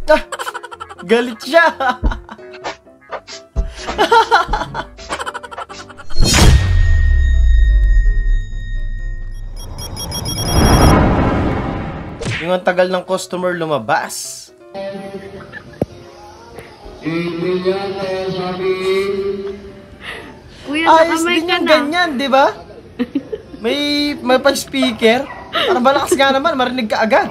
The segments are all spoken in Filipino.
Ah, galit siya. Yung ang tagal ng customer lumabas. Kuya, Ayos nakamay din ka yung na. ganyan, di ba? May pa-speaker. Parang malakas nga naman, marinig ka agad.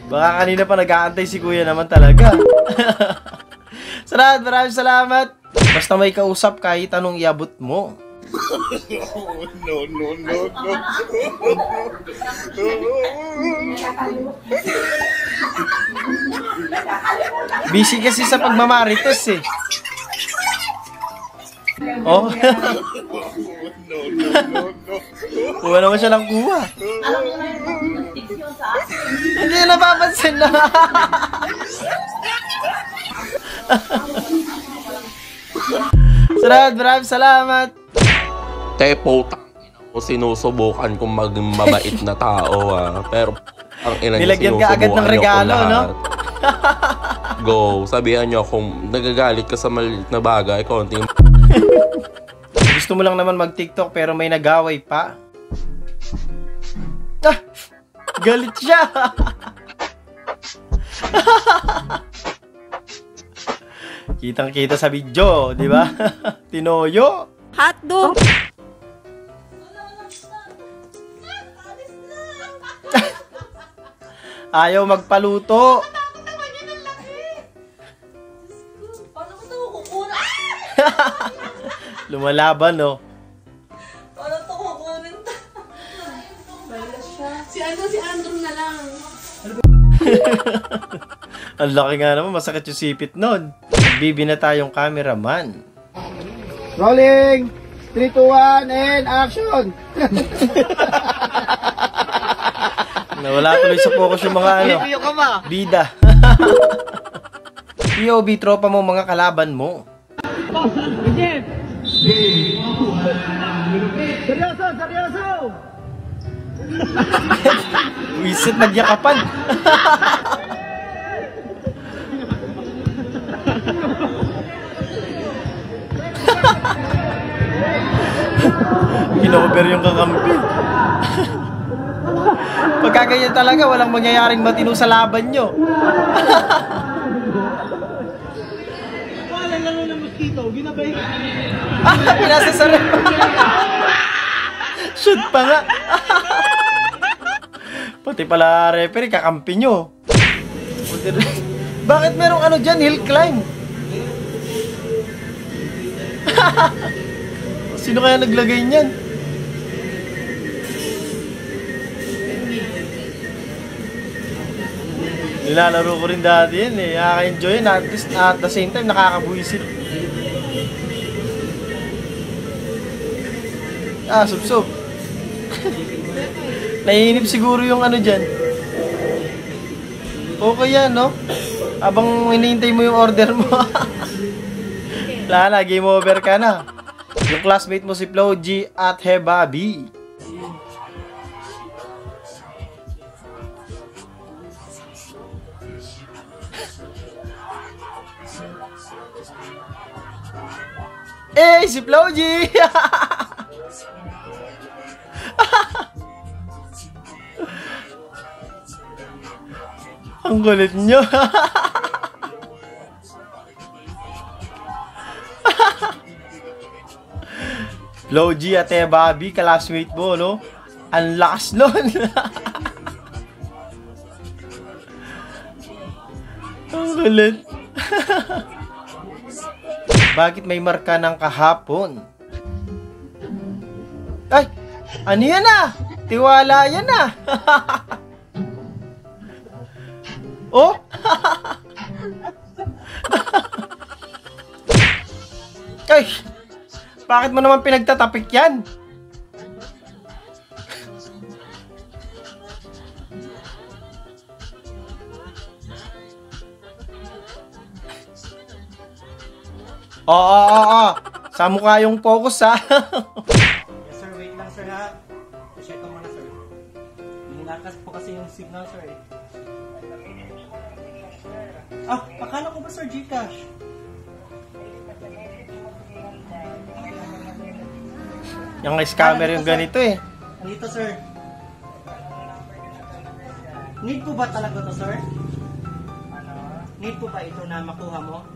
Baka kanina pa nag-aantay si kuya naman talaga. Salamat, maraming salamat. Basta may kausap kahit anong iabot mo. No. Busy kasi sa pagmamarites eh. Oh. Kuha naman siya ng kuha. Hindi na napapansin na. Salamat, maraming salamat. Tepo, o sinusubukan kong maging mabait na tao pero ang ina niya Nilagyan ka agad ng sinusubukan niyo regalo, akong no? lahat. Go, sabihan niyo kung nagagalit ka sa maliit na bagay, konting Gusto mo lang naman mag-TikTok pero may nagaway pa. Ah, galit siya. Kitang-kita sa video, di ba? Tinoyo. Hotdog. Ayaw magpaluto. Paano ko ito kukunin? Lumalaban, no? Paano ito kukunin? Si Andrew na lang. Ang laki nga naman, masakit yung sipit nun. Bibi na tayong cameraman. Rolling! 3, 2, 1, and action! Nawala tuloy sa focus yung mga ano, bida. POV, tropa mo mga kalaban mo. Seryoso! Wisit, nagyakapan. Kinover yung kakampi. Pagka ganyan talaga, walang mangyayaring matino sa laban nyo. Wala lang ng mosquito, ginabay ka. Pinasa sa rep. Shoot pa nga. Pati pala referee, kakampi nyo. Bakit merong ano dyan, hill climb? Sino kaya naglagay niyan? Nilalaro ko rin dati yan eh. Nakaka-enjoy yun. At least at the same time, nakakabuisit. Ah, sub-sub. Naiinip siguro yung ano dyan. Okay yan, no? Habang hinihintay mo yung order mo. Wala na, game over ka na. Yung classmate mo si Flo G at Hebabi. Eh, si Flo G! Ang kulit nyo. Flo G at Bobby, classmate mo, no? Ang lakas nun. Ang kulit. Bakit may marka ng kahapon? Ay! Ano yan ah? Tiwala yan ah! Oh! Ay! Bakit mo naman pinagtatapik yan? Oo. Sa mukha yung focus ha. Sir, wait lang sir ha. Check ko muna sir. Malakas po kasi yung signal, sir. Ah, akala ko ba, sir, Gcash? Yung scammer yung ganito eh. Dito, sir. Need po ba talaga to, sir? Need po ba ito na makuha mo?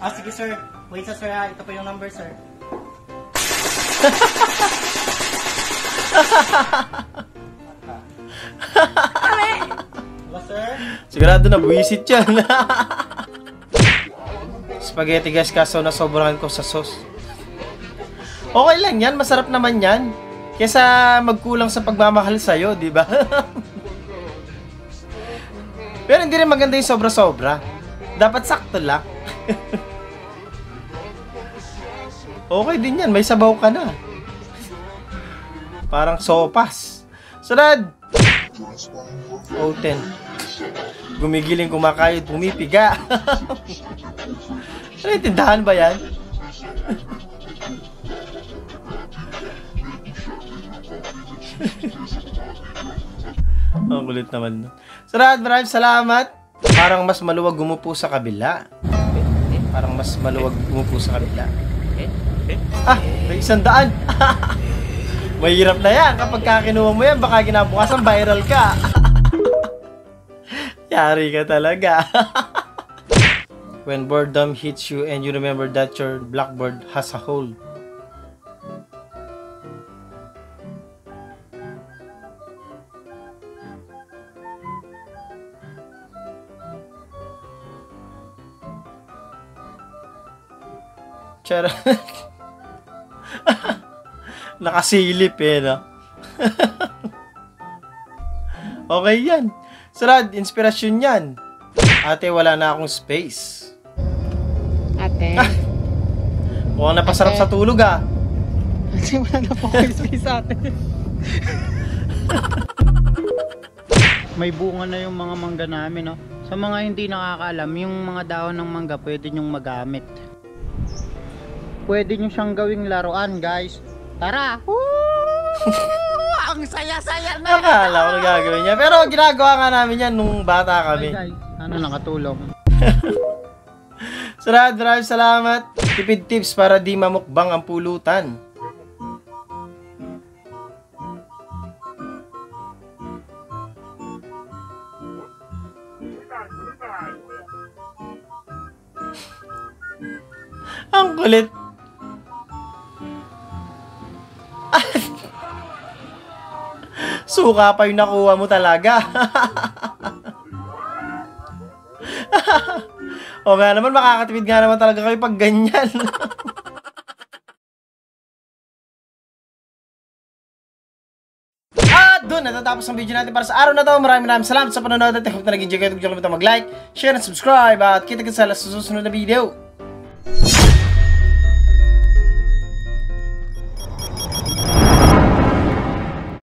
Ah, sige, sir. Wait, sir, ha. Ito pa yung number, sir. Diba, sir? Sigurado na buwisit yan. Spaghetti, guys, kaso nasobrahan ko sa sauce. Okay lang yan, masarap naman yan. Kesa magkulang sa pagmamahal sa'yo, di ba? Pero hindi rin maganda yung sobra-sobra. Dapat sakto lang. Okay din yan, may sabaw ka na. Parang sopas. Sunod! O10. Gumigiling kumakayod, pumipiga. Ano yung tindahan ba yan? Ang kulit naman. Sunod, maraming salamat. Parang mas maluwag gumupo sa kabila. Parang mas maluwag gumupo sa kabila. Ah, may 100. Mahirap na yan. Kapag kakinuha mo yan, baka ginabukasan viral ka. Yari ka talaga. When boredom hits you and you remember that your blackboard has a hole. Charot. Nakasilip eh, no? Okay yan. Sarad, inspirasyon yan. Ate, wala na akong space. Ate. Mukhang napasarap sa tulog, ah. Ate, wala na po kayo space, ate. May bunga na yung mga mangga namin, no? Sa mga hindi nakakaalam, yung mga dahon ng mangga pwede nyong magamit. Pwede nyo siyang gawing laruan, guys. Tara! Ang saya-saya na! Akala ko nagagawin niya. Pero ginagawa nga namin yan nung bata kami. Guys, sana nakatulong. Sarad, maraming salamat. Tipid tips para di mamukbang ang pulutan. Ang kulit. Suka pa yung nakuha mo talaga. O nga naman, makakatipid nga naman talaga kayo pag ganyan. At doon, natatapos ang video natin para sa araw na to. Maraming salamat sa panonood at I hope na nag-enjoy kayo. Huwag niyo kalimutan mag-like, share, and subscribe. At kita-kita sa susunod na video.